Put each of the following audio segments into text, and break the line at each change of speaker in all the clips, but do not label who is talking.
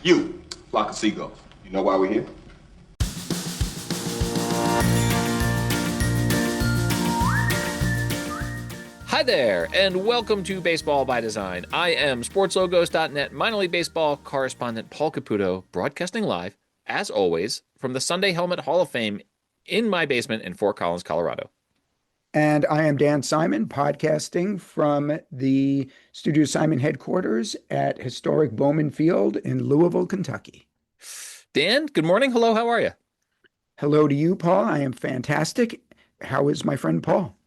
You, flock of seagulls. You know why we're here?
Hi there, and welcome to Baseball by Design. I am SportsLogos.net minor league baseball correspondent Paul Caputo, broadcasting live, as always, from the Sunday Helmet Hall of Fame in my basement in Fort Collins, Colorado.
And I am Dan Simon, podcasting from the Studio Simon headquarters at historic Bowman Field in Louisville, Kentucky.
Dan, good morning. Hello, how are you?
Hello to you, Paul. I am fantastic. How is my friend Paul?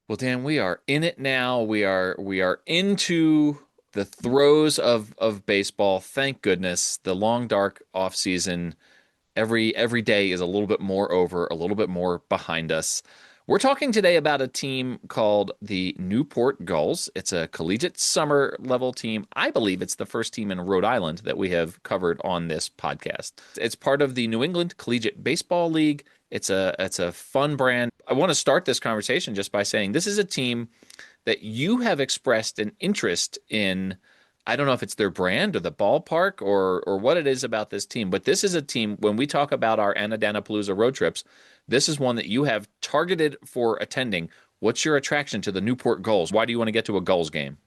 Well, Dan, we are in it now. We are into the throes of baseball. Thank goodness. The long, dark off season. Every day is a little bit more over, a little bit more behind us. We're talking today about a team called the Newport Gulls. It's a collegiate summer level team. I believe it's the first team in Rhode Island that we have covered on this podcast. It's part of the New England Collegiate Baseball League. It's a fun brand. I want to start this conversation just by saying this is a team that you have expressed an interest in. I don't know if it's their brand or the ballpark or what it is about this team, but this is a team, when we talk about our Anadanapalooza road trips, this is one that you have targeted for attending. What's your attraction to the Newport Gulls? Why do you want to get to a Gulls game?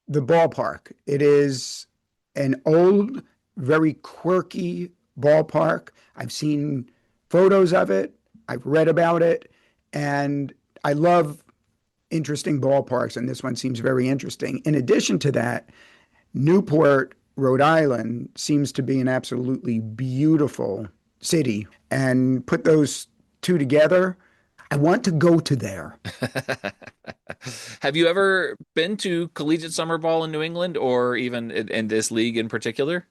The ballpark. It is an old, very quirky ballpark. I've seen photos of it. I've read about it. And I love interesting ballparks, and this one seems very interesting. In addition to that, Newport, Rhode Island seems to be an absolutely beautiful city. And put those two together, I want to go to there.
Have you ever been to collegiate summer ball in New England, or even in this league in particular?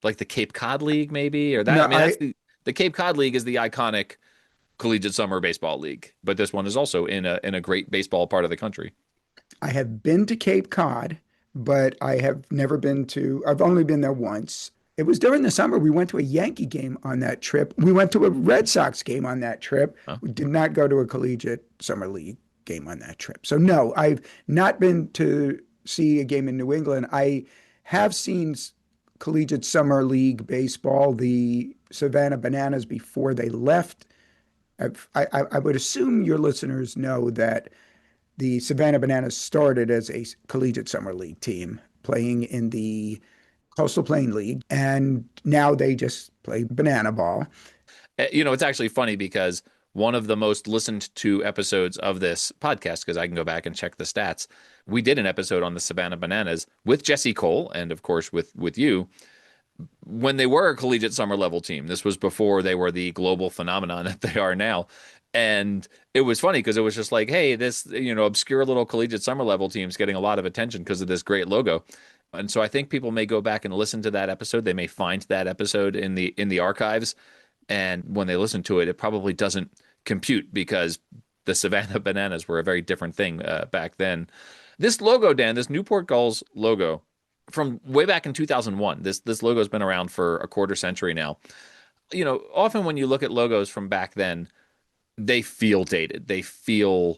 Like the Cape Cod League, maybe? Or that?
No,
I mean, that's the Cape Cod League is the iconic collegiate summer baseball league, but this one is also in a great baseball part of the country.
I have been to Cape Cod, but I have never been to, I've only been there once. It was during the summer. We went to a Yankee game on that trip. We went to a Red Sox game on that trip.
Huh?
We did not go to a collegiate summer league game on that trip. So no, I've not been to see a game in New England. I have seen collegiate summer league baseball, the Savannah Bananas, before they left. I would assume your listeners know that the Savannah Bananas started as a collegiate summer league team playing in the Coastal Plain League, and now they just play banana ball.
You know, it's actually funny because one of the most listened to episodes of this podcast, because I can go back and check the stats, we did an episode on the Savannah Bananas with Jesse Cole and, of course, with you, when they were a collegiate summer level team. This was before they were the global phenomenon that they are now. And it was funny because it was just like, hey, this, obscure little collegiate summer level team's getting a lot of attention because of this great logo. And so I think people may go back and listen to that episode. They may find that episode in the archives. And when they listen to it, it probably doesn't compute because the Savannah Bananas were a very different thing back then. This logo, Dan, this Newport Gulls logo, from way back in 2001, this logo has been around for a quarter century now. You know, often when you look at logos from back then, they feel dated. They feel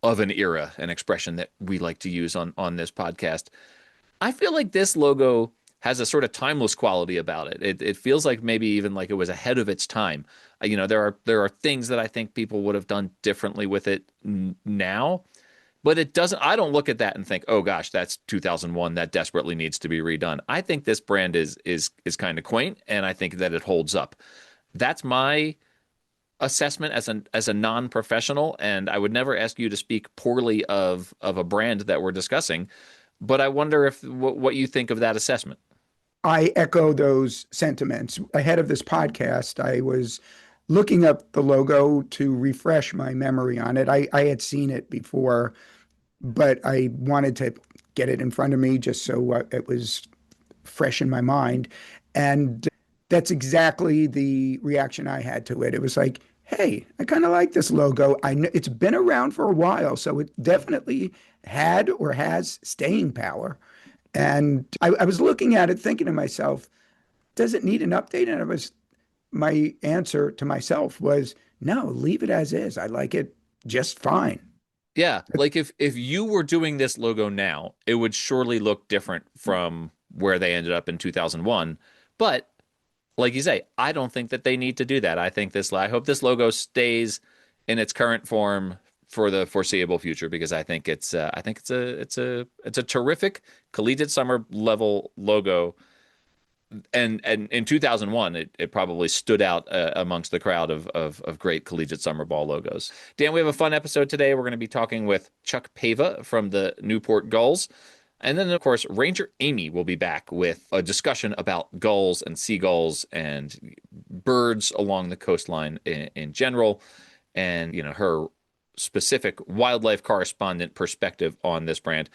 of an era, an expression that we like to use on this podcast. I feel like this logo has a sort of timeless quality about it. It feels like maybe even like it was ahead of its time. There are things that I think people would have done differently with it now. But it doesn't. I don't look at that and think, "Oh gosh, that's 2001. That desperately needs to be redone." I think this brand is kind of quaint, and I think that it holds up. That's my assessment as a non-professional, and I would never ask you to speak poorly of a brand that we're discussing. But I wonder if what you think of that assessment.
I echo those sentiments. Ahead of this podcast, I was looking up the logo to refresh my memory on it. I had seen it before, but I wanted to get it in front of me just so it was fresh in my mind. And that's exactly the reaction I had to it. It was like, hey, I kind of like this logo. I know it's been around for a while, so it definitely had or has staying power. And I was looking at it thinking to myself, does it need an update? And my answer to myself was, no, leave it as is. I like it just fine.
Yeah, like if you were doing this logo now, it would surely look different from where they ended up in 2001. But like you say, I don't think that they need to do that. I hope this logo stays in its current form for the foreseeable future, because I think it's a terrific collegiate summer level logo. And in 2001, it probably stood out amongst the crowd of great collegiate summer ball logos. Dan, we have a fun episode today. We're going to be talking with Chuck Pava from the Newport Gulls. And then, of course, Ranger Amy will be back with a discussion about gulls and seagulls and birds along the coastline in general, and her specific wildlife correspondent perspective on this brand.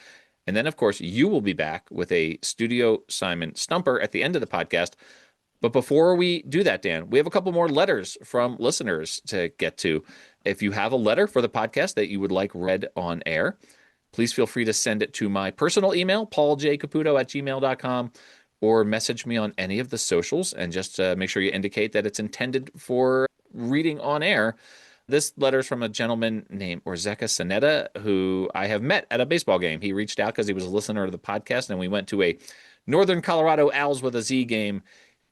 And then, of course, you will be back with a Studio Simon Stumper at the end of the podcast. But before we do that, Dan, we have a couple more letters from listeners to get to. If you have a letter for the podcast that you would like read on air, please feel free to send it to my personal email, pauljcaputo@gmail.com, or message me on any of the socials, and just make sure you indicate that it's intended for reading on air. This letter is from a gentleman named Orzeka Sanetta, who I have met at a baseball game. He reached out because he was a listener to the podcast, and we went to a Northern Colorado Owls with a Z game.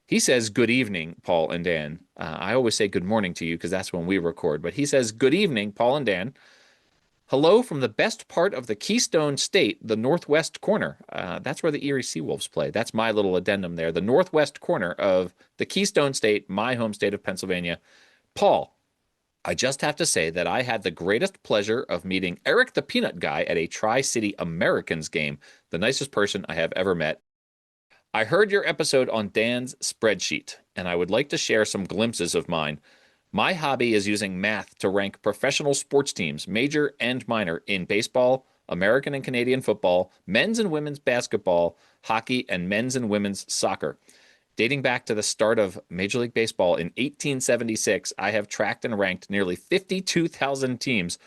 He says, "Good evening, Paul and Dan." I always say good morning to you because that's when we record. But he says, "Good evening, Paul and Dan. Hello from the best part of the Keystone State, the northwest corner." That's where the Erie Seawolves play. That's my little addendum there. The northwest corner of the Keystone State, my home state of Pennsylvania. Paul, I just have to say that I had the greatest pleasure of meeting Eric the Peanut Guy at a Tri-City Americans game, the nicest person I have ever met. I heard your episode on Dan's spreadsheet, and I would like to share some glimpses of mine. My hobby is using math to rank professional sports teams, major and minor, in baseball, American and Canadian football, men's and women's basketball, hockey, and men's and women's soccer. Dating back to the start of Major League Baseball in 1876, I have tracked and ranked nearly 52,000 teams.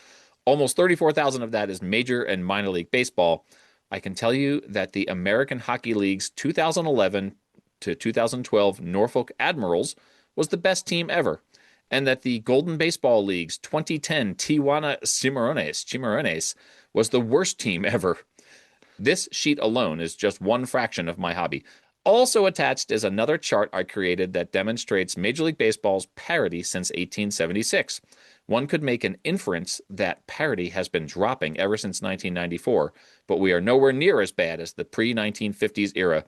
Almost 34,000 of that is major and minor league baseball. I can tell you that the American Hockey League's 2011 to 2012 Norfolk Admirals was the best team ever, and that the Golden Baseball League's 2010 Tijuana Cimarrones was the worst team ever. This sheet alone is just one fraction of my hobby. Also attached is another chart I created that demonstrates Major League Baseball's parity since 1876. One could make an inference that parity has been dropping ever since 1994, but we are nowhere near as bad as the pre-1950s era.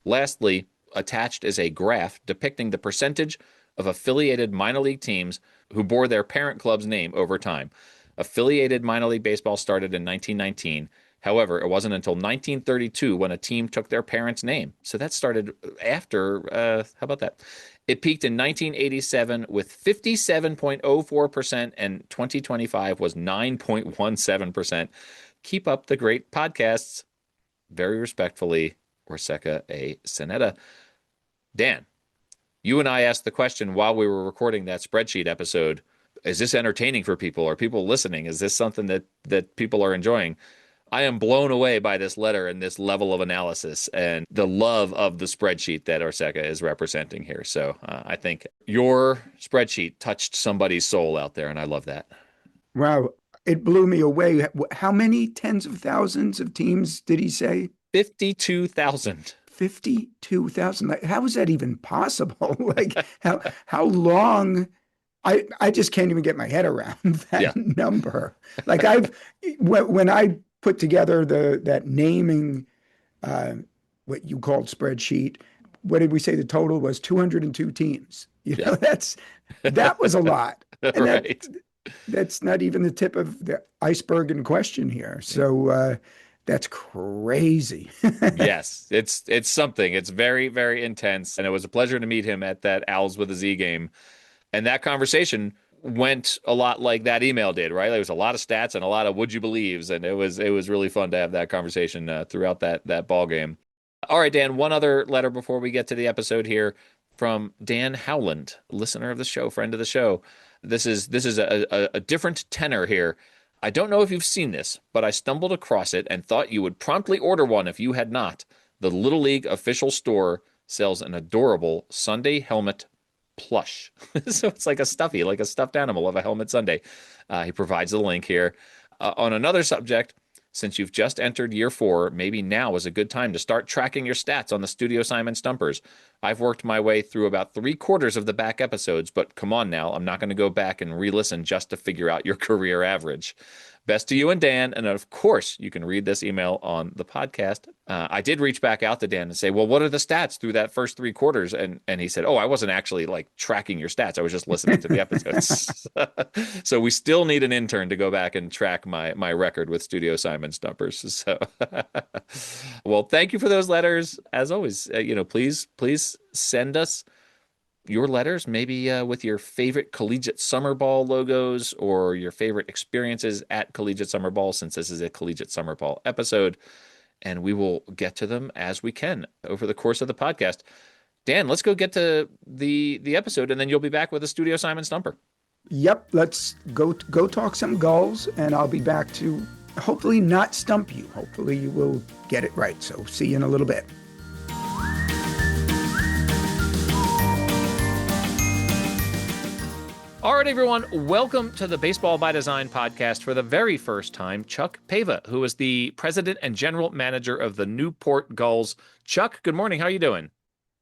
Lastly, attached is a graph depicting the percentage of affiliated minor league teams who bore their parent club's name over time. Affiliated minor league baseball started in 1919. However, it wasn't until 1932 when a team took their parent's name. So that started after, how about that? It peaked in 1987 with 57.04%, and 2025 was 9.17%. Keep up the great podcasts. Very respectfully, Orseka A. Sanetta. Dan, you and I asked the question while we were recording that spreadsheet episode, is this entertaining for people? Are people listening? Is this something that people are enjoying? I am blown away by this letter and this level of analysis and the love of the spreadsheet that Orseka is representing here. So I think your spreadsheet touched somebody's soul out there, and I love that.
Wow. It blew me away. How many tens of thousands of teams did he say?
52,000.
52,000. How is that even possible? Like how long? I just can't even get my head around that number. Like when I put together that naming, what you called spreadsheet, what did we say the total was? 202 teams. That was a lot. And
Right.
that's not even the tip of the iceberg in question here. So that's crazy.
Yes, it's something. It's very, very intense. And it was a pleasure to meet him at that Owls with a Z game. And that conversation went a lot like that email did, right? There was a lot of stats and a lot of would you believes, and it was really fun to have that conversation throughout that ball game. All right, Dan, one other letter before we get to the episode here from Dan Howland, listener of the show, friend of the show. This is a different tenor here. I don't know if you've seen this, but I stumbled across it and thought you would promptly order one if you had not. The Little League official store sells an adorable Sunday helmet plush. So it's like a stuffy, like a stuffed animal of a helmet Sunday. He provides the link here. On another subject, Since you've just entered year 4, maybe now is a good time to start tracking your stats on the Studio Simon Stumpers. I've worked my way through about 3/4 of the back episodes, but come on now, I'm not going to go back and re-listen just to figure out your career average. Best to you and Dan. And of course, you can read this email on the podcast. I did reach back out to Dan and say, well, what are the stats through that first 3/4? And he said, oh, I wasn't actually like tracking your stats. I was just listening to the episodes. So we still need an intern to go back and track my record with Studio Simon Stumpers. So, well, thank you for those letters. As always, please send us your letters, maybe with your favorite collegiate summer ball logos or your favorite experiences at collegiate summer ball, since this is a collegiate summer ball episode, and we will get to them as we can over the course of the podcast. Dan, let's go get to the episode, and then you'll be back with a Studio Simon Stumper.
Yep, let's go talk some gulls, and I'll be back to hopefully not stump you. Hopefully you will get it right. So see you in a little bit.
All right, everyone, welcome to the Baseball by Design podcast. For the very first time, Chuck Pava, who is the president and general manager of the Newport Gulls. Chuck, good morning. How are you doing?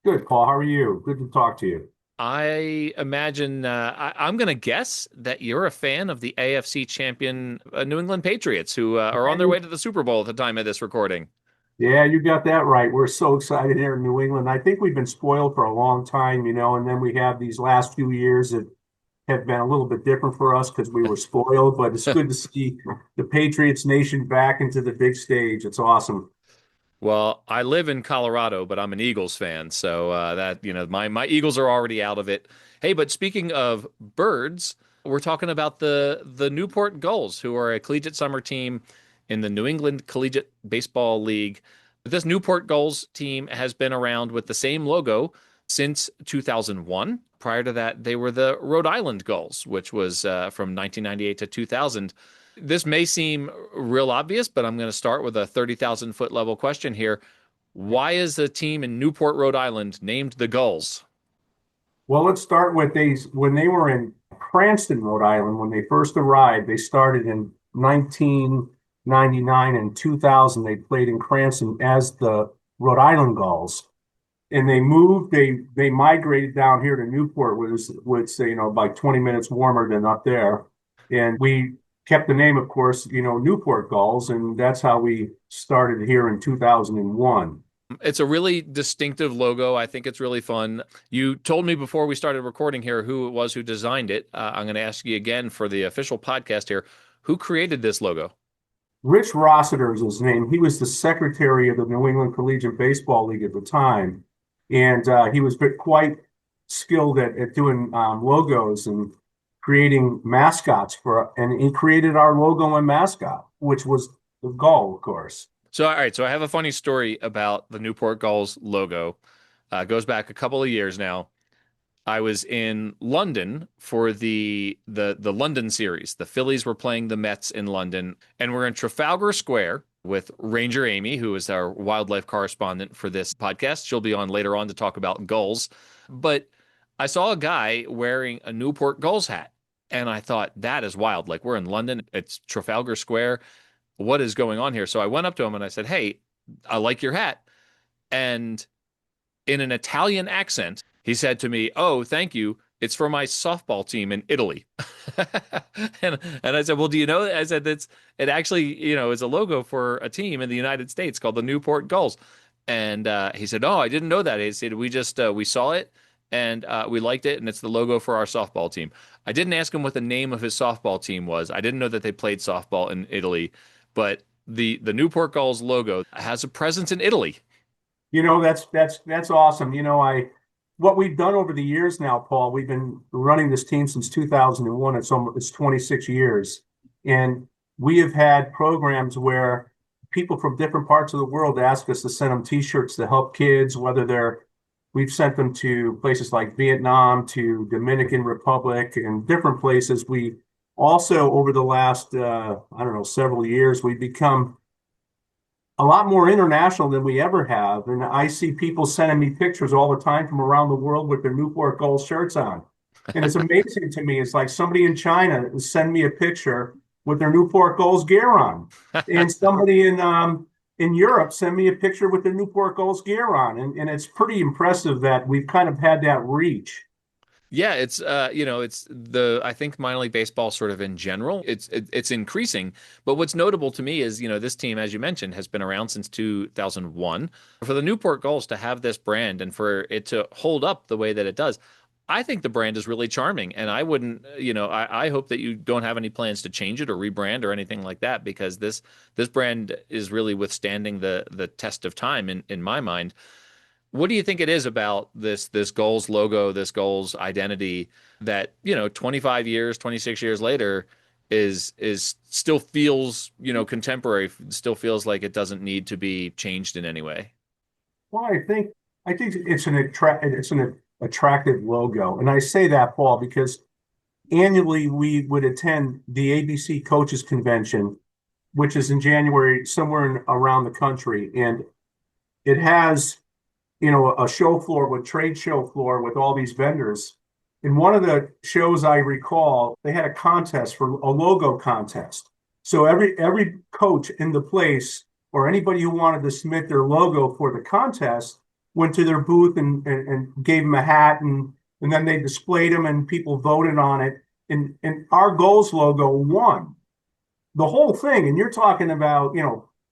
Good, Paul. How are you? Good to talk to you.
I imagine, I'm going to guess that you're a fan of the AFC champion New England Patriots, who are on their way to the Super Bowl at the time of this recording.
Yeah, you got that right. We're so excited here in New England. I think we've been spoiled for a long time, and then we have these last few years that have been a little bit different for us because we were spoiled, but it's good to see the Patriots nation back into the big stage. It's awesome.
Well, I live in Colorado, but I'm an Eagles fan, so my Eagles are already out of it. Hey, but speaking of birds, we're talking about the Newport Gulls, who are a collegiate summer team in the New England Collegiate Baseball League. This Newport Gulls team has been around with the same logo since 2001. Prior to that, they were the Rhode Island Gulls, which was from 1998 to 2000. This may seem real obvious, but I'm going to start with a 30,000-foot level question here. Why is the team in Newport, Rhode Island named the Gulls?
Well, let's start with when they were in Cranston, Rhode Island. When they first arrived, they started in 1999 and 2000. They played in Cranston as the Rhode Island Gulls. And they migrated down here to Newport, which like 20 minutes warmer than up there. And we kept the name, of course, Newport Gulls, and that's how we started here in 2001.
It's a really distinctive logo. I think it's really fun. You told me before we started recording here who it was who designed it. I'm going to ask you again for the official podcast here. Who created this logo?
Rich Rossiter is his name. He was the secretary of the New England Collegiate Baseball League at the time. And he was quite skilled at doing logos and creating mascots and he created our logo and mascot, which was the gull, of course.
So, all right. So I have a funny story about the Newport Gulls logo. It goes back a couple of years now. I was in London for the London series. The Phillies were playing the Mets in London, and we're in Trafalgar Square with Ranger Amy, who is our wildlife correspondent for this podcast. She'll be on later on to talk about gulls. But I saw a guy wearing a Newport Gulls hat, and I thought, that is wild. Like, we're in London. It's Trafalgar Square. What is going on here? So I went up to him and I said, hey, I like your hat. And in an Italian accent, he said to me, oh, thank you. It's for my softball team in Italy. and I said, well, do you know? I said, it actually, is a logo for a team in the United States called the Newport Gulls. And he said, oh, I didn't know that. He said, we saw it and we liked it. And it's the logo for our softball team. I didn't ask him what the name of his softball team was. I didn't know that they played softball in Italy, but the Newport Gulls logo has a presence in Italy.
That's awesome. What we've done over the years now, Paul, we've been running this team since 2001. It's 26 years. And we have had programs where people from different parts of the world ask us to send them T-shirts to help kids, we've sent them to places like Vietnam, to Dominican Republic, and different places. We also, over the last, several years, we've become a lot more international than we ever have. And I see people sending me pictures all the time from around the world with their Newport Gulls shirts on. And it's amazing to me. It's like somebody in China send me a picture with their Newport Gulls gear on. And somebody in Europe sent me a picture with their Newport Gulls gear on. And it's pretty impressive that we've kind of had that reach.
Yeah, it's it's I think minor league baseball sort of in general, it's increasing. But what's notable to me is, this team, as you mentioned, has been around since 2001. For the Newport Gulls to have this brand and for it to hold up the way that it does, I think the brand is really charming. And I wouldn't, I hope that you don't have any plans to change it or rebrand or anything like that, because this brand is really withstanding the test of time in my mind. What do you think it is about this Gulls logo, this Gulls identity that, 25 years, 26 years later is still feels, contemporary, still feels like it doesn't need to be changed in any way?
Well, I think it's an attractive logo. And I say that, Paul, because annually we would attend the ABC Coaches Convention, which is in January somewhere around the country. And it has a show floor with trade show floor with all these vendors. In one of the shows I recall, they had a contest for a logo contest. So every coach in the place or anybody who wanted to submit their logo for the contest went to their booth and gave them a hat and then they displayed them and people voted on it. And our Gulls logo won the whole thing. And you're talking about,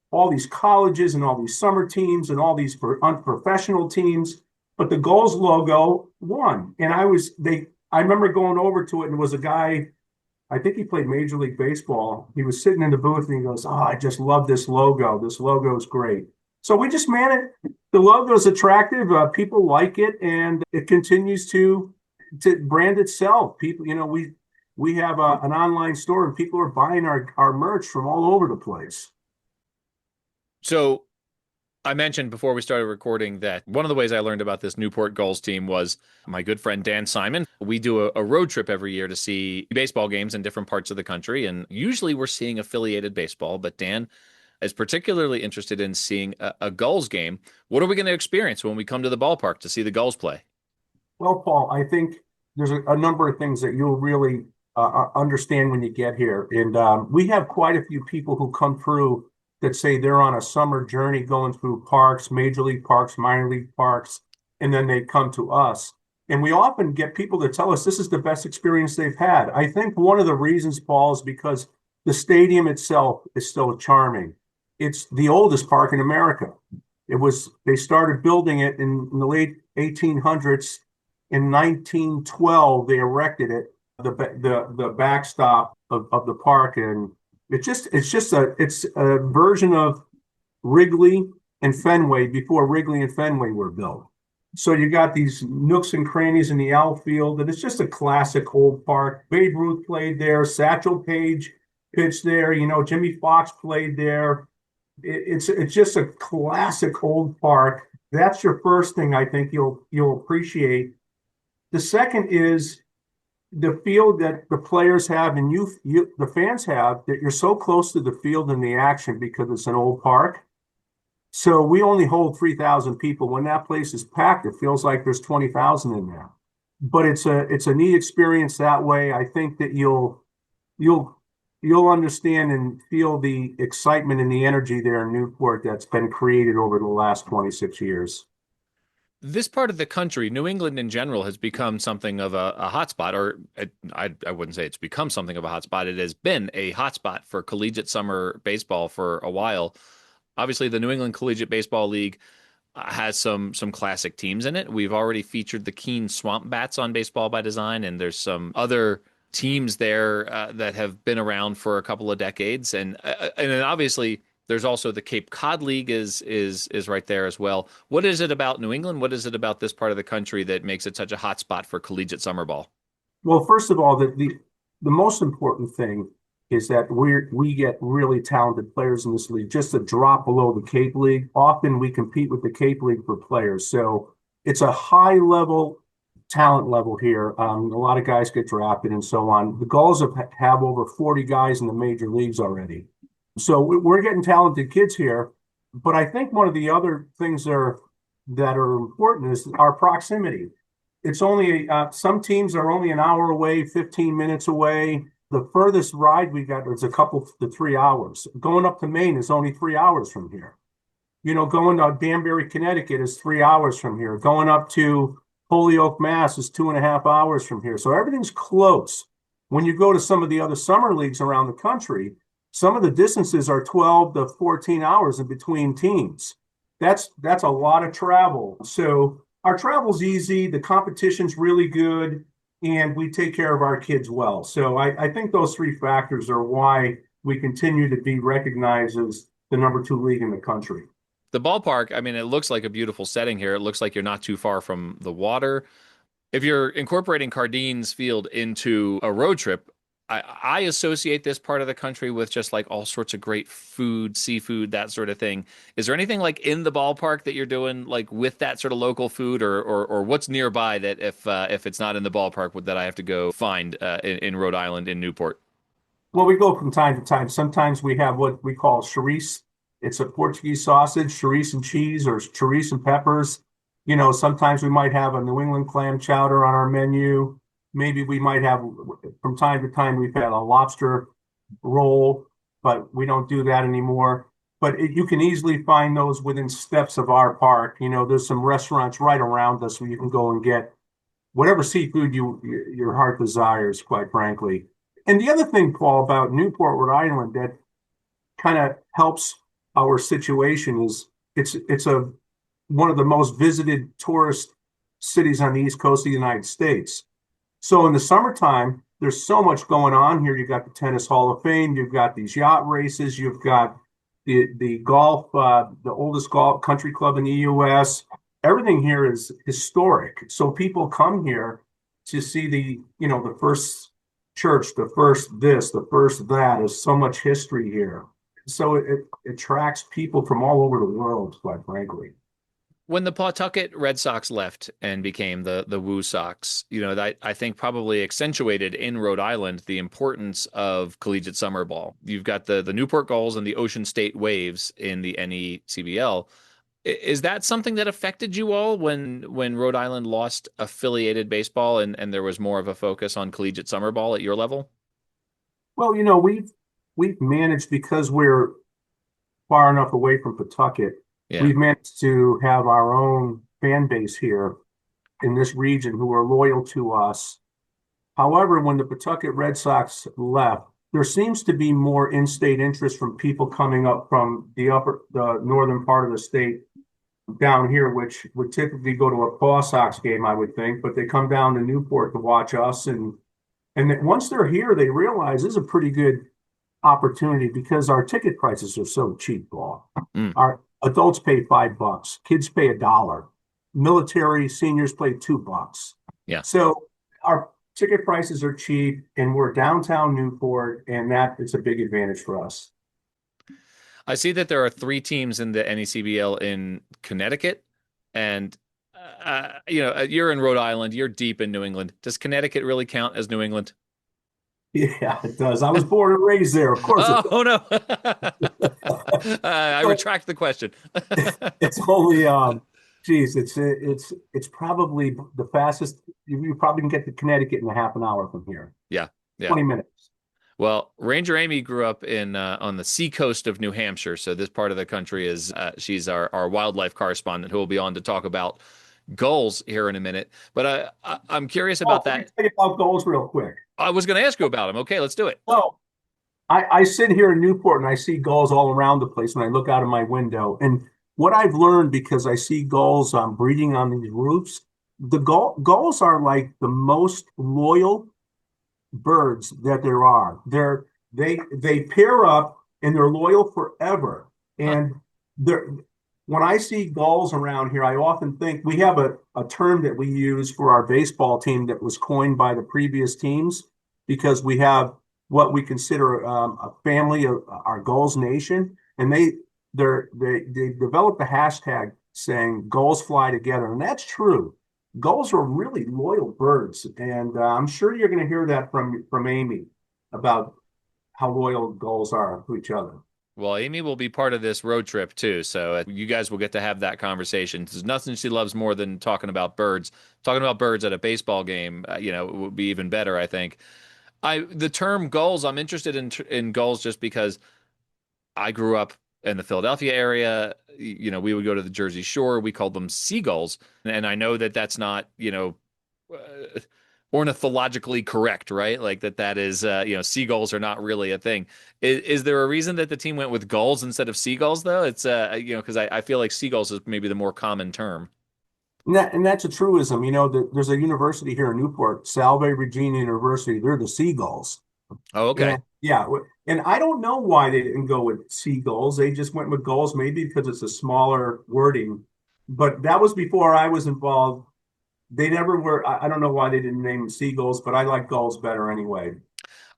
all these colleges and all these summer teams and all these unprofessional teams, but the Gulls logo won. And I remember going over to it and it was a guy, I think he played Major League Baseball. He was sitting in the booth and he goes, "Oh, I just love this logo. This logo is great." So we just the logo is attractive. People like it and it continues to brand itself. People, we have an online store and people are buying our merch from all over the place.
So I mentioned before we started recording that one of the ways I learned about this Newport Gulls team was my good friend Dan Simon. We do a road trip every year to see baseball games in different parts of the country, and usually we're seeing affiliated baseball, but Dan is particularly interested in seeing a Gulls game. What are we going to experience when we come to the ballpark to see the Gulls play?
Well, Paul, I think there's a number of things that you'll really understand when you get here. And we have quite a few people who come through that say they're on a summer journey going through parks, major league parks, minor league parks, and then they come to us. And we often get people to tell us this is the best experience they've had. I think one of the reasons, Paul, is because the stadium itself is still charming. It's the oldest park in America. They started building it in the late 1800s. In 1912, they erected it, the backstop of the park, and it's a version of Wrigley and Fenway before Wrigley and Fenway were built. So you got these nooks and crannies in the outfield, and it's just a classic old park. Babe Ruth played there, Satchel Paige pitched there, Jimmy Fox played there. It's just a classic old park. That's your first thing I think you'll appreciate. The second is the field that the players have and the fans have, that you're so close to the field and the action because it's an old park. So we only hold 3,000 people. When that place is packed, it feels like there's 20,000 in there. But it's a neat experience that way. I think that you'll understand and feel the excitement and the energy there in Newport that's been created over the last 26 years.
This part of the country, New England in general, has become something of a hotspot, or I wouldn't say it's become something of a hotspot. It has been a hotspot for collegiate summer baseball for a while. Obviously, the New England Collegiate Baseball League has some classic teams in it. We've already featured the Keene Swamp Bats on Baseball by Design, and there's some other teams there that have been around for a couple of decades. And then obviously there's also the Cape Cod League is right there as well. What is it about New England? What is it about this part of the country that makes it such a hot spot for collegiate summer ball?
Well, first of all, the most important thing is that we get really talented players in this league, just a drop below the Cape League. Often we compete with the Cape League for players. So it's a high level talent level here. A lot of guys get drafted and so on. The Gulls have over 40 guys in the major leagues already. So we're getting talented kids here. But I think one of the other things that are important is our proximity. It's only some teams are only an hour away, 15 minutes away. The furthest ride we got is a couple to 3 hours. Going up to Maine is only 3 hours from here. Going to Danbury, Connecticut is 3 hours from here. Going up to Holyoke, Mass is 2.5 hours from here. So everything's close. When you go to some of the other summer leagues around the country, some of the distances are 12 to 14 hours in between teams. That's a lot of travel. So our travel's easy. The competition's really good, and we take care of our kids well. So I think those three factors are why we continue to be recognized as the number 2 league in the country.
The ballpark, I mean, it looks like a beautiful setting here. It looks like you're not too far from the water. If you're incorporating Cardines Field into a road trip, I associate this part of the country with just like all sorts of great food, seafood, that sort of thing. Is there anything like in the ballpark that you're doing like with that sort of local food, or what's nearby that if it's not in the ballpark that I have to go find in Rhode Island in Newport?
Well, we go from time to time. Sometimes we have what we call chorizo. It's a Portuguese sausage, chorizo and cheese, or chorizo and peppers. Sometimes we might have a New England clam chowder on our menu. Maybe we might have, from time to time, we've had a lobster roll, but we don't do that anymore. But you can easily find those within steps of our park. There's some restaurants right around us where you can go and get whatever seafood your heart desires, quite frankly. And the other thing, Paul, about Newport, Rhode Island, that kind of helps our situation is it's one of the most visited tourist cities on the East Coast of the United States. So in the summertime, there's so much going on here. You've got the Tennis Hall of Fame, you've got these yacht races, you've got the golf, the oldest golf country club in the U.S. Everything here is historic. So people come here to see the first church, the first this, the first that. There's so much history here. So it attracts people from all over the world, quite frankly.
When the Pawtucket Red Sox left and became the Woo Sox, that I think probably accentuated in Rhode Island the importance of collegiate summer ball. You've got the Newport Gulls and the Ocean State Waves in the NECBL. Is that something that affected you all when Rhode Island lost affiliated baseball and there was more of a focus on collegiate summer ball at your level?
Well, we've managed, because we're far enough away from Pawtucket.
Yeah.
We've managed to have our own fan base here in this region who are loyal to us. However, when the Pawtucket Red Sox left, there seems to be more in-state interest from people coming up from the northern part of the state down here, which would typically go to a Paw Sox game, I would think, but they come down to Newport to watch us. And once they're here, they realize this is a pretty good opportunity because our ticket prices are so cheap, Paul. Our adults pay $5, kids pay $1, military seniors pay $2.
Yeah.
So our ticket prices are cheap, and we're downtown Newport, and that is a big advantage for us.
I see that there are 3 teams in the NECBL in Connecticut, and you're in Rhode Island. You're deep in New England. Does Connecticut really count as New England?
Yeah, it does. I was born and raised there, of course.
Oh no! I retract the question.
It's only, it's probably the fastest. You probably can get to Connecticut in a half an hour from here.
Yeah.
20 minutes.
Well, Ranger Amy grew up on the seacoast of New Hampshire, so this part of the country is she's our wildlife correspondent who will be on to talk about gulls here in a minute. But I'm curious about that.
Let me tell you about gulls real quick.
I was going to ask you about them. Okay, let's do it.
So I sit here in Newport and I see gulls all around the place when I look out of my window. And what I've learned, because I see gulls breeding on these roofs, the gulls are like the most loyal birds that there are. They pair up and they're loyal forever. And when I see gulls around here, I often think we have a term that we use for our baseball team that was coined by the previous teams, because we have what we consider a family of our Gulls Nation, and they developed a hashtag saying "Gulls fly together," and that's true. Gulls are really loyal birds, and I'm sure you're going to hear that from Amy about how loyal gulls are to each other.
Well, Amy will be part of this road trip too, so you guys will get to have that conversation. There's nothing she loves more than talking about birds. Talking about birds at a baseball game, would be even better, I think. The term gulls, I'm interested in gulls just because I grew up in the Philadelphia area. You know, we would go to the Jersey Shore. We called them seagulls, and I know that that's not, uh, ornithologically correct, right? Like that is, seagulls are not really a thing. Is there a reason that the team went with gulls instead of seagulls, though? It's, because I feel like seagulls is maybe the more common term.
And that's a truism. There's a university here in Newport, Salve Regina University. They're the Seagulls.
Oh, okay.
And yeah, and I don't know why they didn't go with Seagulls. They just went with Gulls, maybe because it's a smaller wording. But that was before I was involved. They never were. I don't know why they didn't name them Seagulls, but I like Gulls better anyway.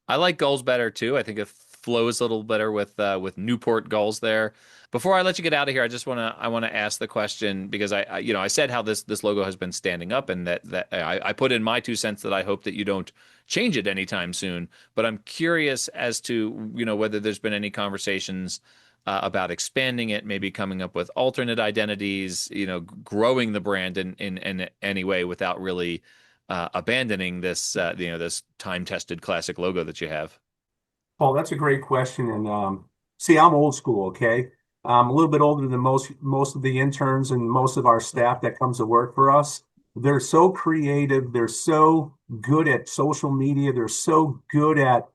I like gulls better too. I think it flows a little better with Newport gulls there. Before I let you get out of here, I want to ask the question because I said how this logo has been standing up and that I put in my 2 cents that I hope that you don't change it anytime soon. But I'm curious as to whether there's been any conversations about expanding it, maybe coming up with alternate identities, growing the brand in any way without really abandoning this time-tested classic logo that you have?
Paul, that's a great question. And see, I'm old school, okay? I'm a little bit older than most of the interns and most of our staff that comes to work for us. They're so creative. They're so good at social media. They're so good at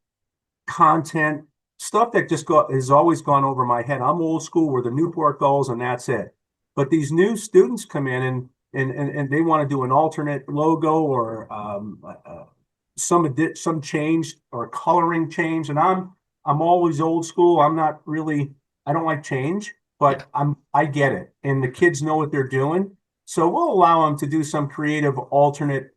content, stuff that has always gone over my head. I'm old school. We're the Newport Gulls, and that's it. But these new students come in and they want to do an alternate logo or some change or coloring change. And I'm always old school. I don't like change,
Yeah.
but I get it. And the kids know what they're doing. So we'll allow them to do some creative alternate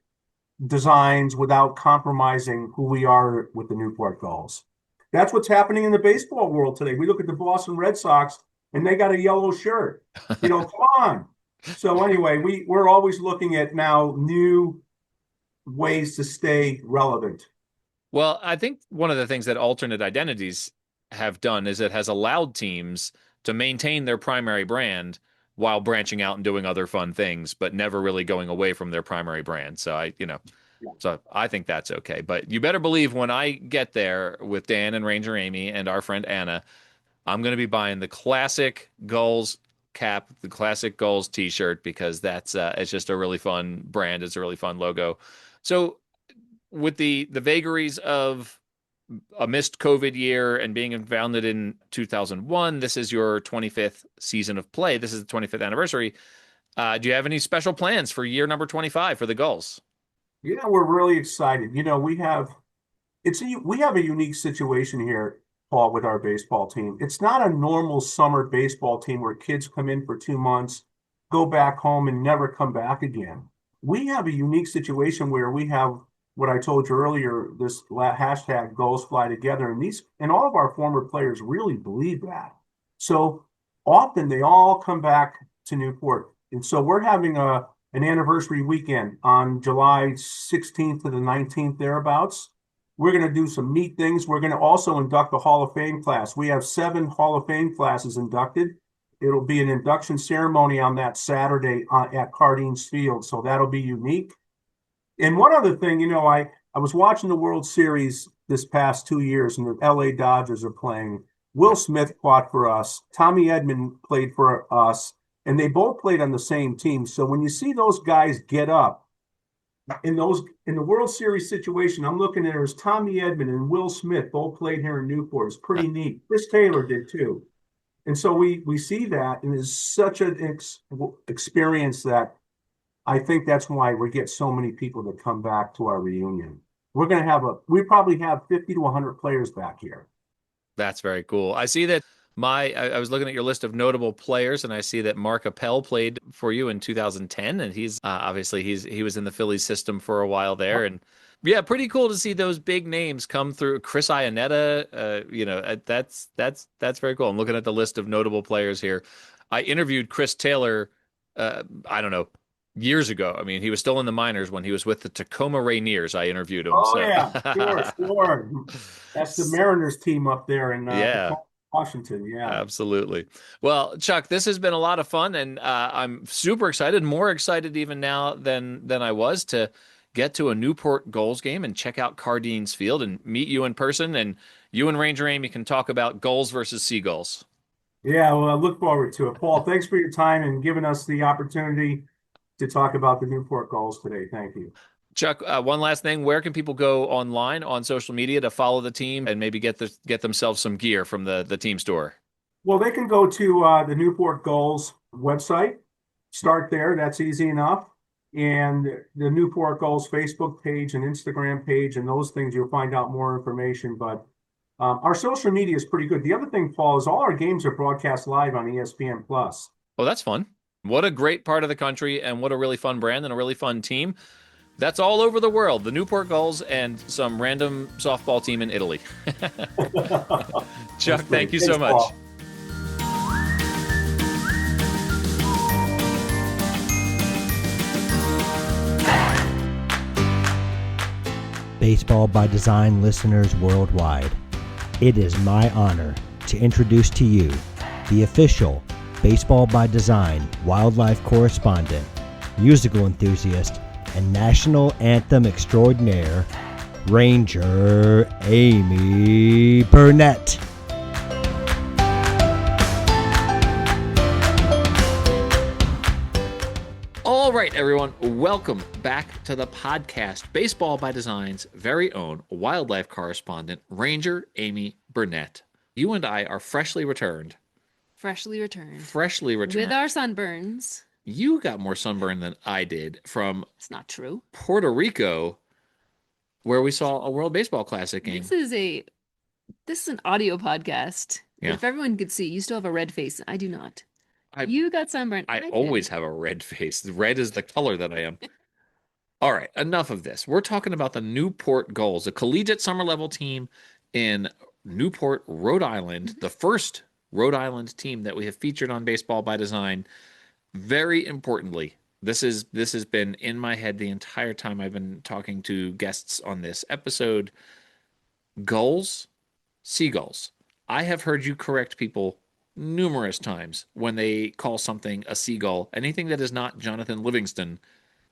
designs without compromising who we are with the Newport Gulls. That's what's happening in the baseball world today. We look at the Boston Red Sox and they got a yellow shirt. Come on. So anyway, we're always looking at now new ways to stay relevant.
Well, I think one of the things that alternate identities have done is it has allowed teams to maintain their primary brand while branching out and doing other fun things, but never really going away from their primary brand. So I think that's okay. But you better believe when I get there with Dan and Ranger Amy and our friend Anna, I'm going to be buying the classic Gulls cap, the classic Gulls t-shirt, because it's just a really fun brand. It's a really fun logo. So with the vagaries of a missed COVID year and being founded in 2001, this is your 25th season of play. This is the 25th anniversary. Do you have any special plans for year number 25 for the Gulls?
Yeah, we're really excited. We have a unique situation here, Paul, with our baseball team. It's not a normal summer baseball team where kids come in for 2 months, go back home, and never come back again. We have a unique situation where we have what I told you earlier, this hashtag Gulls Fly Together, and all of our former players really believe that. So often they all come back to Newport, and so we're having an anniversary weekend on July 16th to the 19th thereabouts. We're going to do some neat things. We're going to also induct the Hall of Fame class. We have 7 Hall of Fame classes inducted. It'll be an induction ceremony on that Saturday at Cardines Field, so that'll be unique. And one other thing, I was watching the World Series this past 2 years, and the LA Dodgers are playing. Will Smith fought for us. Tommy Edman played for us, and they both played on the same team. So when you see those guys get up in the World Series situation, I'm looking at it as Tommy Edman and Will Smith both played here in Newport. It's pretty neat. Chris Taylor did too. And so we see that, and it's such an experience that I think that's why we get so many people that come back to our reunion. We probably have 50 to 100 players back here.
That's very cool. I see that I was looking at your list of notable players, and I see that Mark Appel played for you in 2010, and he's obviously he was in the Phillies system for a while there, and yeah, pretty cool to see those big names come through. Chris Iannetta, that's very cool. I'm looking at the list of notable players here. I interviewed Chris Taylor, I don't know, years ago. I mean, he was still in the minors when he was with the Tacoma Rainiers. I interviewed him.
Oh,
so.
Yeah, sure. That's the Mariners team up there in
Yeah.
Washington. Yeah.
Absolutely. Well, Chuck, this has been a lot of fun, and I'm super excited, more excited even now than I was to get to a Newport Gulls game and check out Cardines Field and meet you in person. And you and Ranger Amy can talk about Gulls versus Seagulls.
Yeah, well, I look forward to it. Paul, thanks for your time and giving us the opportunity to talk about the Newport Gulls today. Thank you.
Chuck, one last thing. Where can people go online on social media to follow the team and maybe get themselves some gear from the team store?
Well, they can go to the Newport Gulls website, start there. That's easy enough. And the Newport Gulls Facebook page and Instagram page and those things, you'll find out more information. But our social media is pretty good. The other thing, Paul, is all our games are broadcast live on ESPN Plus.
Oh, that's fun. What a great part of the country and what a really fun brand and a really fun team. That's all over the world. The Newport Gulls and some random softball team in Italy. Chuck, thank you so much.
Paul.
Baseball by Design listeners worldwide, it is my honor to introduce to you the official Baseball by Design wildlife correspondent, musical enthusiast, and national anthem extraordinaire, Ranger Amy Burnett.
All right, everyone, welcome back to the podcast. Baseball by Design's very own wildlife correspondent, Ranger Amy Burnett. You and I are freshly returned.
Freshly returned.
With
our sunburns.
You got more sunburn than I did from
It's not true.
Puerto Rico, where we saw a World Baseball Classic game.
This is an audio podcast.
Yeah.
If everyone could see, you still have a red face. I do not.
I-
You got sunburn.
I
didn't.
always have a red face. Red is the color that I am. All right, enough of this. We're talking about the Newport Gulls, a collegiate summer level team in Newport, Rhode Island, the first Rhode Island team that we have featured on Baseball by Design. Very importantly, this has been in my head the entire time I've been talking to guests on this episode. Gulls, seagulls. I have heard you correct people numerous times when they call something a seagull. Anything that is not Jonathan Livingston,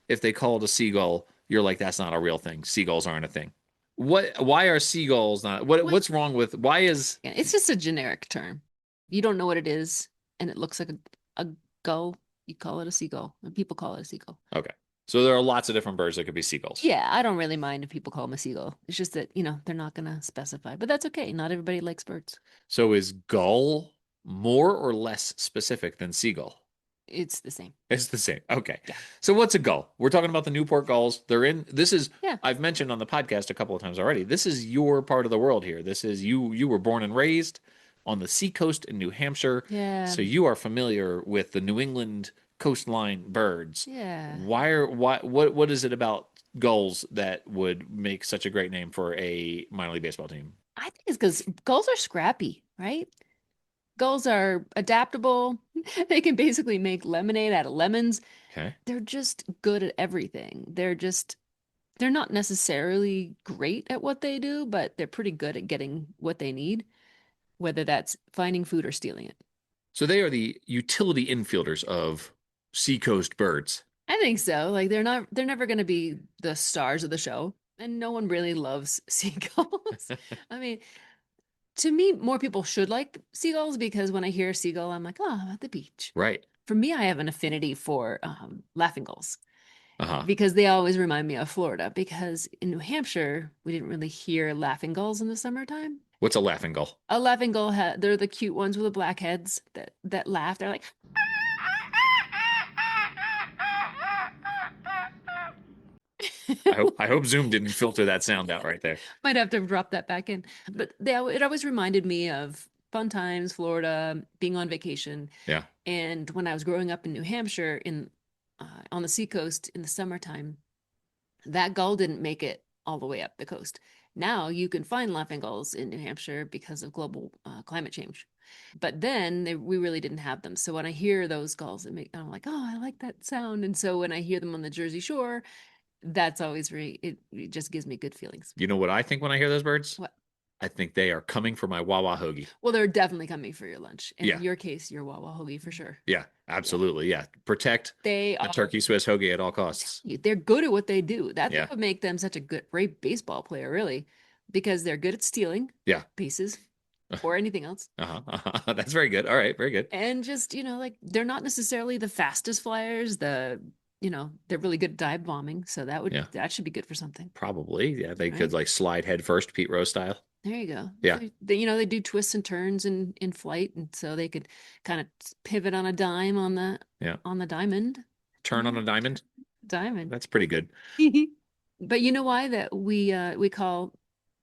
if they call it a seagull, you're like, that's not a real thing. Seagulls aren't a thing. Why are seagulls not? What's wrong with? Why is?
Yeah, it's just a generic term. You don't know what it is, and it looks like a gull. You call it a seagull, and people call it a seagull.
Okay. So there are lots of different birds that could be seagulls.
Yeah, I don't really mind if people call them a seagull. It's just that, they're not going to specify, but that's okay. Not everybody likes birds.
So is gull more or less specific than seagull?
It's the same.
It's the same. Okay.
Yeah.
So what's a gull? We're talking about the Newport Gulls.
Yeah.
I've mentioned on the podcast a couple of times already. This is your part of the world here. This is you were born and raised on the seacoast in New Hampshire.
Yeah.
So you are familiar with the New England coastline birds.
Yeah.
What is it about gulls that would make such a great name for a minor league baseball team?
I think it's because gulls are scrappy, right? Gulls are adaptable. They can basically make lemonade out of lemons.
Okay.
They're just good at everything. They're not necessarily great at what they do, but they're pretty good at getting what they need, whether that's finding food or stealing it.
So they are the utility infielders of seacoast birds.
I think so. Like they're never going to be the stars of the show, and no one really loves seagulls. I mean, to me, more people should like seagulls because when I hear a seagull, I'm like, oh, I'm at the beach.
Right.
For me, I have an affinity for laughing gulls
Uh-huh.
because they always remind me of Florida. Because in New Hampshire, we didn't really hear laughing gulls in the summertime.
What's a laughing gull?
A laughing gull, they're the cute ones with the black heads that laugh. They're like,
I hope Zoom didn't filter that sound out right there.
might have to drop that back in. But it always reminded me of fun times, Florida, being on vacation.
Yeah.
And when I was growing up in New Hampshire, on the seacoast in the summertime, that gull didn't make it all the way up the coast. Now you can find laughing gulls in New Hampshire because of global climate change. But then we really didn't have them. So when I hear those gulls, I'm like, oh, I like that sound. And so when I hear them on the Jersey Shore, that's always it just gives me good feelings.
You know what I think when I hear those birds?
What?
I think they are coming for my Wawa hoagie.
Well, they're definitely coming for your lunch. And
Yeah.
in your case, your Wawa hoagie for sure.
Yeah, absolutely. Yeah. Protect
They
a
are
turkey Swiss hoagie at all costs.
they're good at what they do. That's
Yeah.
what make them such a great baseball player, really, because they're good at stealing
Yeah.
bases or anything else.
That's very good. All right, very good.
And just, like they're not necessarily the fastest flyers. They're really good at dive bombing. So that should be good for something.
Probably. Yeah, they
Right.
could like slide head first, Pete Rose style.
There you go.
Yeah.
They do twists and turns in flight. And so they could kind of pivot on a dime on the diamond.
Turn on a diamond.
Diamond.
That's pretty good.
But you know why that we call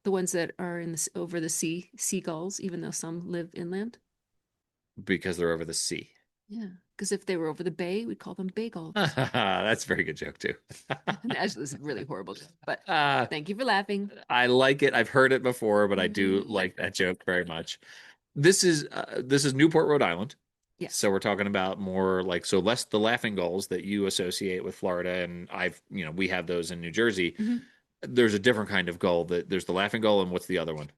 the ones that are over the sea seagulls, even though some live inland?
Because they're over the sea.
Yeah, because if they were over the bay, we'd call them bagels.
That's a very good joke too.
Actually, this is a really horrible joke, but
Uh,
thank you for laughing.
I like it. I've heard it before, but I do like that joke very much. This is Newport, Rhode Island.
Yes.
So we're talking about more like less the laughing gulls that you associate with Florida, and we have those in New Jersey.
Mhm.
There's a different kind of gull. There's the laughing gull, and what's the other one?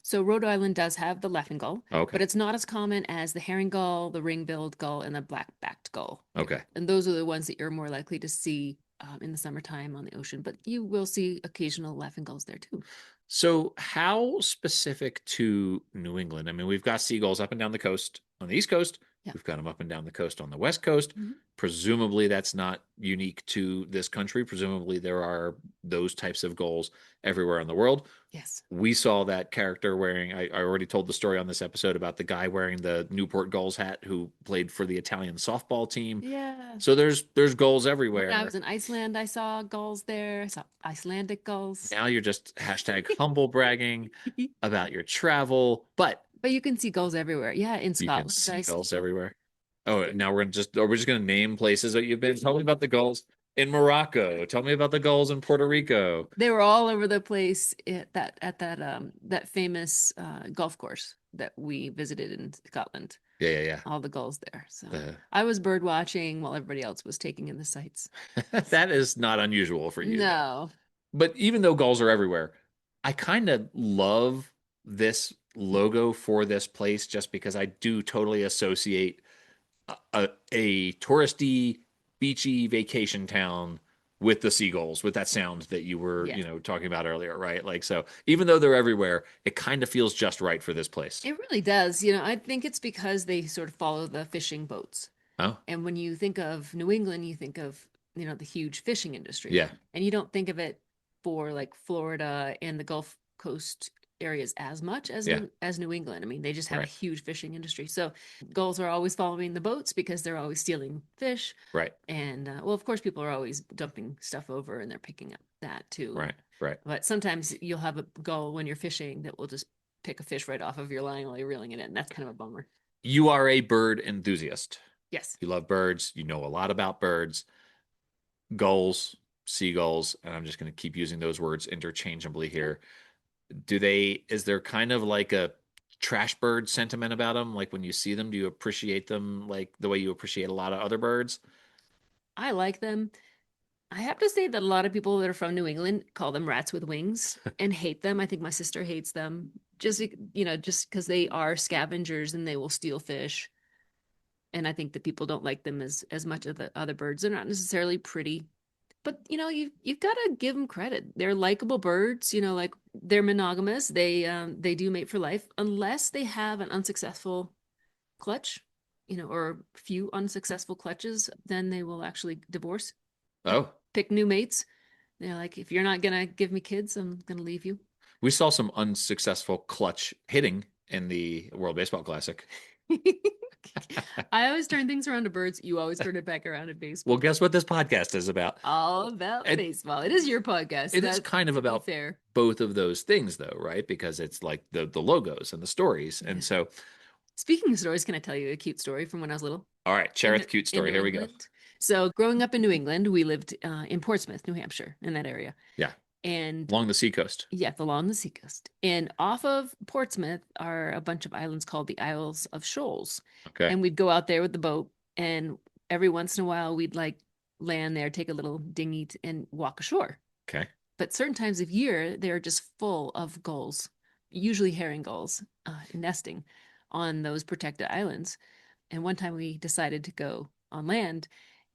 So Rhode Island does have the laughing gull,
Okay.
but it's not as common as the herring gull, the ring-billed gull, and the black-backed gull.
Okay.
And those are the ones that you're more likely to see in the summertime on the ocean, but you will see occasional laughing gulls there too.
So how specific to New England? I mean, we've got seagulls up and down the coast on the East Coast.
Yeah.
We've got them up and down the coast on the West Coast.
Mhm.
Presumably that's not unique to this country. Presumably there are those types of gulls everywhere in the world.
Yes.
We saw that character wearing, I already told the story on this episode about the guy wearing the Newport Gulls hat who played for the Italian softball team.
Yeah.
So there's gulls everywhere.
When I was in Iceland, I saw gulls there. I saw Icelandic gulls.
Now you're just hashtag humble bragging about your travel, but
you can see gulls everywhere. Yeah, in
you
Scotland.
can see gulls everywhere. Oh, now we're just gonna name places that you've been. Tell me about the gulls in Morocco. Tell me about the gulls in Puerto Rico.
They were all over the place at that famous golf course that we visited in Scotland.
Yeah.
All the gulls there. So
The-
I was bird watching while everybody else was taking in the sights.
That is not unusual for you.
No.
But even though gulls are everywhere, I kind of love this logo for this place just because I do totally associate a touristy, beachy vacation town with the seagulls, with that sound that you were,
Yeah.
talking about earlier, right? Like, so even though they're everywhere, it kind of feels just right for this place.
It really does. I think it's because they sort of follow the fishing boats.
Oh,
And when you think of New England, you think of, the huge fishing industry.
yeah,
And you don't think of it for like Florida and the Gulf Coast areas as much as
Yeah.
as New England. I mean, they just have
Right.
a huge fishing industry. So gulls are always following the boats because they're always stealing fish.
right,
And well, of course, people are always dumping stuff over and they're picking up that too.
right.
But sometimes you'll have a gull when you're fishing that will just pick a fish right off of your line while you're reeling it in. That's kind of a bummer.
You are a bird enthusiast.
Yes.
You love birds. You know a lot about birds. Gulls, seagulls, and I'm just going to keep using those words interchangeably here. Is there kind of like a trash bird sentiment about them? Like when you see them, do you appreciate them like the way you appreciate a lot of other birds?
I like them. I have to say that a lot of people that are from New England call them rats with wings and hate them. I think my sister hates them just because they are scavengers and they will steal fish. And I think that people don't like them as much as the other birds. They're not necessarily pretty, but you've got to give them credit. They're likable birds. Like they're monogamous. They do mate for life unless they have an unsuccessful clutch, or few unsuccessful clutches. Then they will actually divorce.
Oh,
Pick new mates. They're like, if you're not gonna give me kids, I'm gonna leave you.
we saw some unsuccessful clutch hitting in the World Baseball Classic.
I always turn things around to birds. You always turn it back around to baseball.
Well, guess what this podcast is about?
All about
It-
baseball. It is your podcast.
It is
That's
kind of about
fair.
both of those things, though, right? Because it's like the logos and the stories. And
Yeah.
so,
Speaking of stories, can I tell you a cute story from when I was little?
all right, share
In
the cute
in
story.
New
Here we go.
England? So growing up in New England, we lived in Portsmouth, New Hampshire, in that area.
Yeah.
And
Along the seacoast.
yeah, along the seacoast. And off of Portsmouth are a bunch of islands called the Isles of Shoals.
Okay.
And we'd go out there with the boat, and every once in a while we'd like land there, take a little dinghy and walk ashore.
Okay.
but certain times of year, they're just full of gulls, usually herring gulls, nesting on those protected islands. And one time we decided to go on land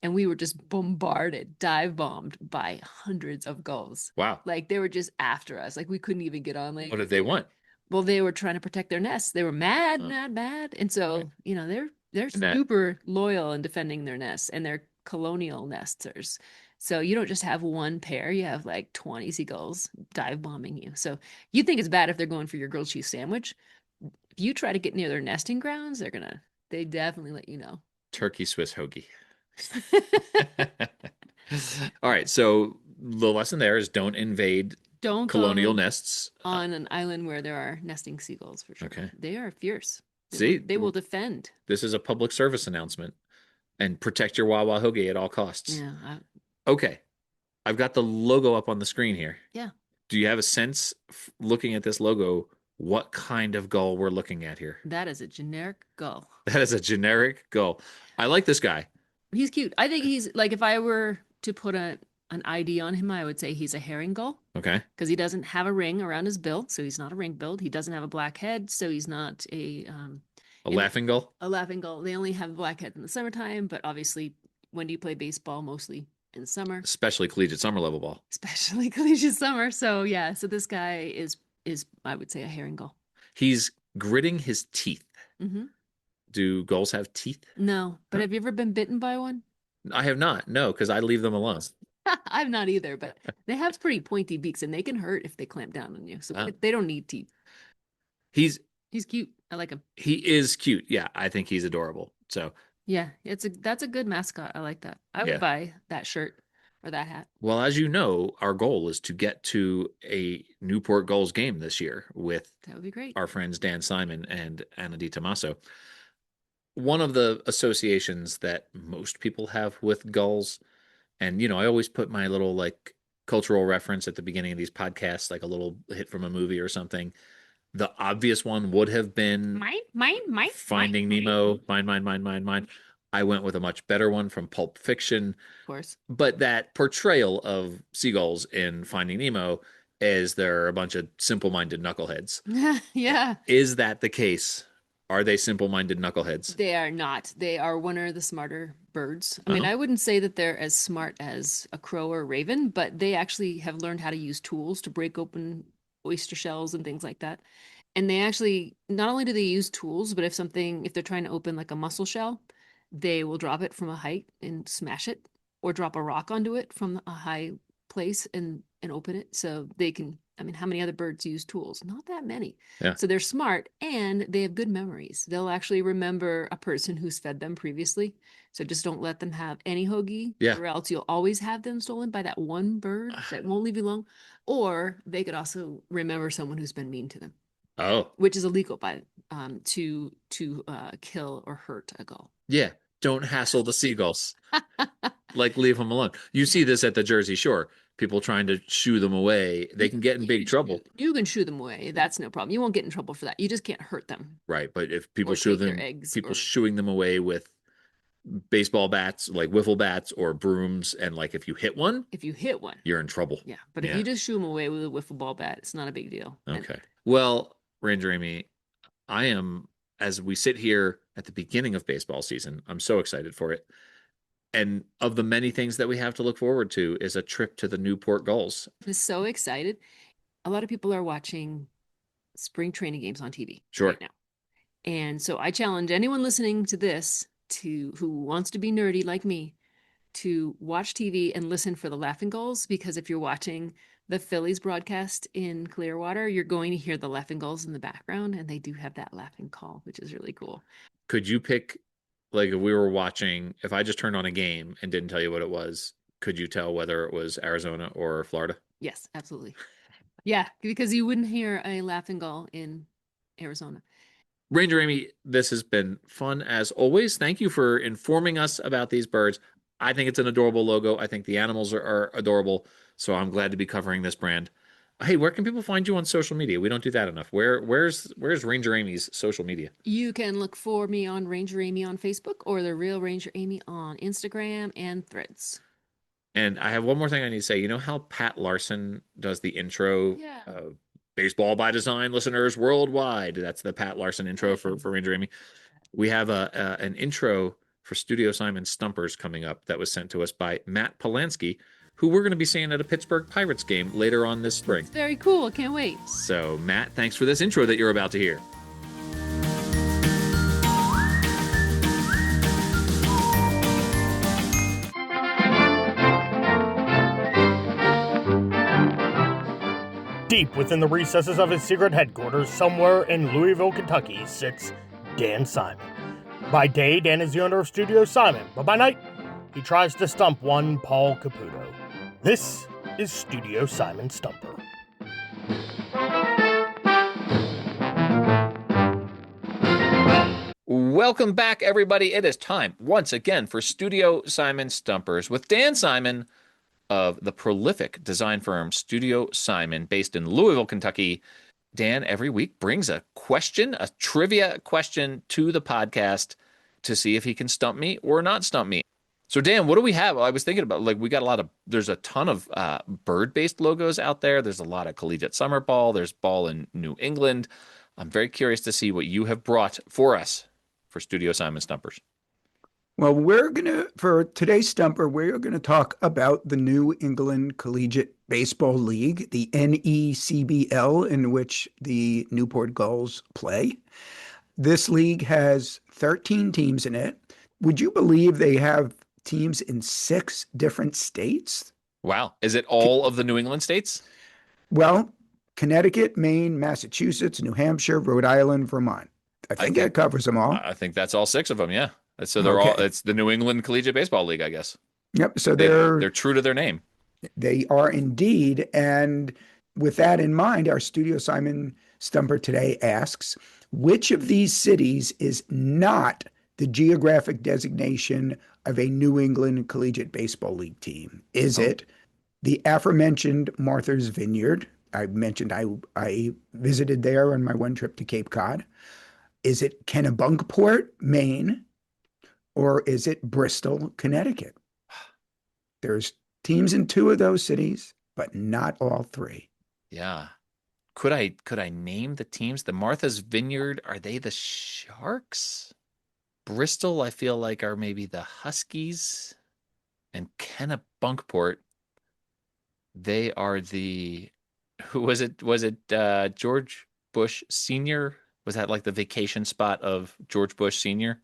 and we were just bombarded, dive bombed by hundreds of gulls.
Wow.
Like they were just after us. Like we couldn't even get on land.
What did they want?
Well, they were trying to protect their nests. They were mad,
Oh.
mad. And so, you know, they're
And that-
super loyal in defending their nests, and they're colonial nesters. So you don't just have one pair, you have like 20 seagulls dive bombing you. So you think it's bad if they're going for your grilled cheese sandwich. If you try to get near their nesting grounds, they definitely let you know.
Turkey Swiss hoagie. All right. So the lesson there is don't invade
Don't
colonial
go
nests.
on an island where there are nesting seagulls for sure.
Okay.
They are fierce.
See?
They will defend.
This is a public service announcement, and protect your Wawa hoagie at all costs.
Yeah.
Okay. I've got the logo up on the screen here.
Yeah.
Do you have a sense, looking at this logo, what kind of gull we're looking at here?
That is a generic gull.
That is a generic gull. I like this guy.
He's cute. I think he's like, if I were to put an ID on him, I would say he's a herring gull
Okay.
because he doesn't have a ring around his bill, so he's not a ring billed. He doesn't have a black head, so he's not
A
In-
laughing gull?
a laughing gull. They only have black heads in the summertime, but obviously, when do you play baseball? Mostly in the summer,
Especially collegiate summer level ball.
especially collegiate summer. So yeah, so this guy is I would say a herring gull.
He's gritting his teeth.
Hmm.
Do gulls have teeth?
No, but
Huh.
have you ever been bitten by one?
I have not. No, because I leave them alone.
I've not either, but they have pretty pointy beaks and they can hurt if they clamp down on you. So
Oh.
they don't need teeth.
He's
He's cute. I like him.
he is cute. Yeah, I think he's adorable. So,
Yeah, that's a good mascot. I like that. I would
Yeah.
buy that shirt or that hat.
well, as you know, our goal is to get to a Newport Gulls game this year with
That would be great.
our friends Dan Simon and Anna Di Tommaso. One of the associations that most people have with gulls, and I always put my little like cultural reference at the beginning of these podcasts, like a little hit from a movie or something. The obvious one would have been
Mine.
Finding Nemo, mine. I went with a much better one from Pulp Fiction,
Of course.
but that portrayal of seagulls in Finding Nemo is they're a bunch of simple-minded knuckleheads.
Yeah.
Is that the case? Are they simple-minded knuckleheads?
They are not. They are one of the smarter birds. I mean,
Uh-huh.
I wouldn't say that they're as smart as a crow or a raven, but they actually have learned how to use tools to break open oyster shells and things like that. And they actually, not only do they use tools, but if they're trying to open like a mussel shell, they will drop it from a height and smash it, or drop a rock onto it from a high place and open it. So they can, I mean, how many other birds use tools? Not that many.
Yeah.
So they're smart and they have good memories. They'll actually remember a person who's fed them previously. So just don't let them have any hoagie,
Yeah.
or else you'll always have them stolen by that one bird that won't leave you alone. Or they could also remember someone who's been mean to them,
Oh,
which is illegal to kill or hurt a gull.
yeah. Don't hassle the seagulls. Like, leave them alone. You see this at the Jersey Shore. People trying to shoo them away. They can get in big trouble.
You can shoo them away. That's no problem. You won't get in trouble for that. You just can't hurt them.
Right. But if people
Or
shoo
take their
them,
eggs
people
or-
shooing them away with baseball bats, like wiffle bats or brooms, and like if you hit one,
If you hit one.
you're in trouble.
Yeah. But if
Yeah.
you just shoo them away with a wiffle ball bat, it's not a big deal. And
Okay. Well, Ranger Amy, I am, as we sit here at the beginning of baseball season, I'm so excited for it. And of the many things that we have to look forward to is a trip to the Newport Gulls.
I'm so excited. A lot of people are watching spring training games on TV
Sure.
right now. And so I challenge anyone listening to this who wants to be nerdy like me to watch TV and listen for the laughing gulls, because if you're watching the Phillies broadcast in Clearwater, you're going to hear the laughing gulls in the background, and they do have that laughing call, which is really cool.
Could you pick, like, if we were watching, if I just turned on a game and didn't tell you what it was, could you tell whether it was Arizona or Florida?
Yes, absolutely. Yeah, because you wouldn't hear a laughing gull in Arizona.
Ranger Amy, this has been fun as always. Thank you for informing us about these birds. I think it's an adorable logo. I think the animals are adorable. So I'm glad to be covering this brand. Hey, where can people find you on social media? We don't do that enough. Where's Ranger Amy's social media?
You can look for me on Ranger Amy on Facebook or the Real Ranger Amy on Instagram and Threads.
And I have one more thing I need to say. You know how Pat Larson does the intro?
Yeah.
Baseball by Design listeners worldwide. That's the Pat Larson intro for Ranger Amy. We have an intro for Studio Simon Stumpers coming up that was sent to us by Matt Polanski, who we're going to be seeing at a Pittsburgh Pirates game later on this spring.
It's very cool. Can't wait.
So, Matt, thanks for this intro that you're about to hear.
Deep within the recesses of his secret headquarters, somewhere in Louisville, Kentucky, sits Dan Simon. By day, Dan is the owner of Studio Simon, but by night, he tries to stump one Paul Caputo. This is Studio Simon Stumper.
Welcome back, everybody. It is time once again for Studio Simon Stumpers with Dan Simon of the prolific design firm Studio Simon, based in Louisville, Kentucky. Dan every week brings a question, a trivia question to the podcast to see if he can stump me or not stump me. So Dan, what do we have? I was thinking about, we got there's a ton of bird-based logos out there. There's a lot of collegiate summer ball. There's ball in New England. I'm very curious to see what you have brought for us for Studio Simon Stumpers.
Well, for today's Stumper, we're going to talk about the New England Collegiate Baseball League, the NECBL, in which the Newport Gulls play. This league has 13 teams in it. Would you believe they have teams in 6 different states?
Wow. Is it all of the New England states?
Well, Connecticut, Maine, Massachusetts, New Hampshire, Rhode Island, Vermont. I think that covers them all.
I think that's all 6 of them, yeah. So it's the New England Collegiate Baseball League, I guess.
Yep. So
they're true to their name.
They are indeed. And with that in mind, our Studio Simon Stumper today asks, which of these cities is not the geographic designation of a New England Collegiate Baseball League team? Is it the aforementioned Martha's Vineyard? I mentioned I visited there on my one trip to Cape Cod. Is it Kennebunkport, Maine? Or is it Bristol, Connecticut? There's teams in 2 of those cities, but not all 3.
Yeah. Could I name the teams? The Martha's Vineyard, are they the Sharks? Bristol, I feel like, are maybe the Huskies. And Kennebunkport, they are the, who was it? Was it George Bush Sr.? Was that like the vacation spot of George Bush Sr.?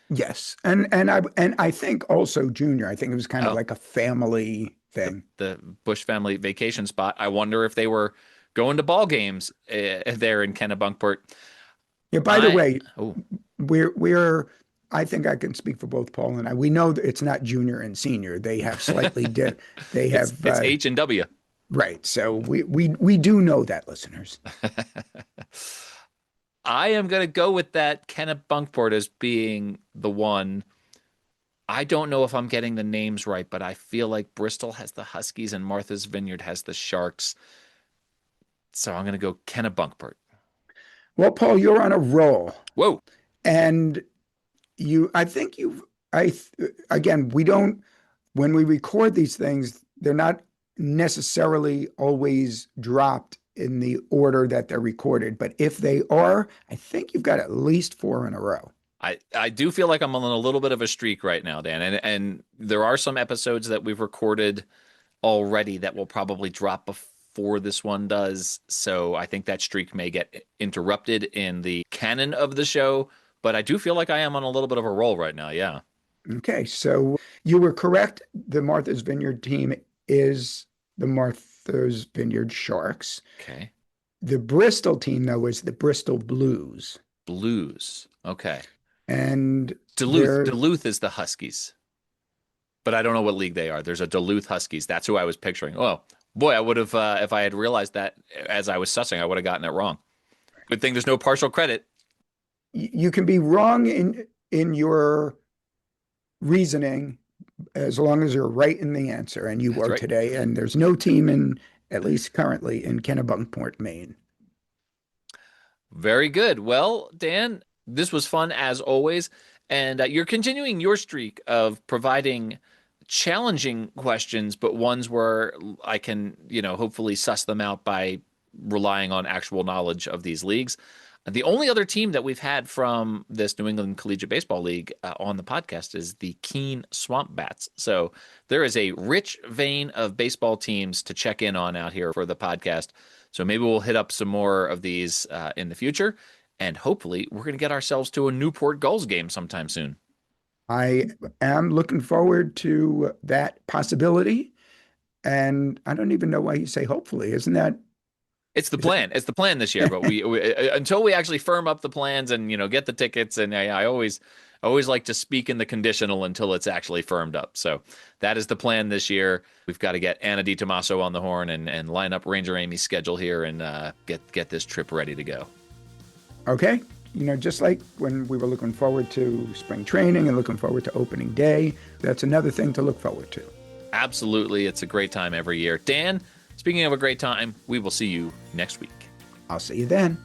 Yes, and I think also Junior. I think it was kind of like a family thing.
The Bush family vacation spot. I wonder if they were going to ball games there in Kennebunkport.
Yeah. By the way, we're. I think I can speak for both Paul and I. We know that it's not Junior and Senior. They have slightly different. They have
it's H and W.
Right. So we do know that, listeners.
I am going to go with that Kennebunkport as being the one. I don't know if I'm getting the names right, but I feel like Bristol has the Huskies and Martha's Vineyard has the Sharks. So I'm going to go Kennebunkport.
Well, Paul, you're on a roll.
Whoa.
And again, we don't, when we record these things, they're not necessarily always dropped in the order that they're recorded. But if they are, I think you've got at least 4 in a row.
I do feel like I'm on a little bit of a streak right now, Dan. And there are some episodes that we've recorded already that will probably drop before this one does. So I think that streak may get interrupted in the canon of the show. But I do feel like I am on a little bit of a roll right now. Yeah.
Okay. So you were correct. The Martha's Vineyard team is the Martha's Vineyard Sharks.
Okay.
The Bristol team, though, is the Bristol Blues.
Blues. Okay.
And
Duluth is the Huskies. But I don't know what league they are. There's a Duluth Huskies. That's who I was picturing. Oh, boy, I would have, if I had realized that as I was sussing, I would have gotten it wrong. Good thing there's no partial credit.
You can be wrong in your reasoning as long as you're right in the answer, and you were
right.
today. And there's no team at least currently, in Kennebunkport, Maine.
Very good. Well, Dan, this was fun as always. And you're continuing your streak of providing challenging questions, but ones where I can, hopefully suss them out by relying on actual knowledge of these leagues. The only other team that we've had from this New England Collegiate Baseball League on the podcast is the Keene Swamp Bats. So there is a rich vein of baseball teams to check in on out here for the podcast. So maybe we'll hit up some more of these in the future. And hopefully we're going to get ourselves to a Newport Gulls game sometime soon.
I am looking forward to that possibility. And I don't even know why you say hopefully. Isn't that?
It's the plan. It's the plan this year, but we until we actually firm up the plans and get the tickets. And I always like to speak in the conditional until it's actually firmed up. So that is the plan this year. We've got to get Anna DiTomaso on the horn and line up Ranger Amy's schedule here and get this trip ready to go.
Okay. Just like when we were looking forward to spring training and looking forward to opening day, that's another thing to look forward to.
Absolutely. It's a great time every year. Dan, speaking of a great time, we will see you next week.
I'll see you then.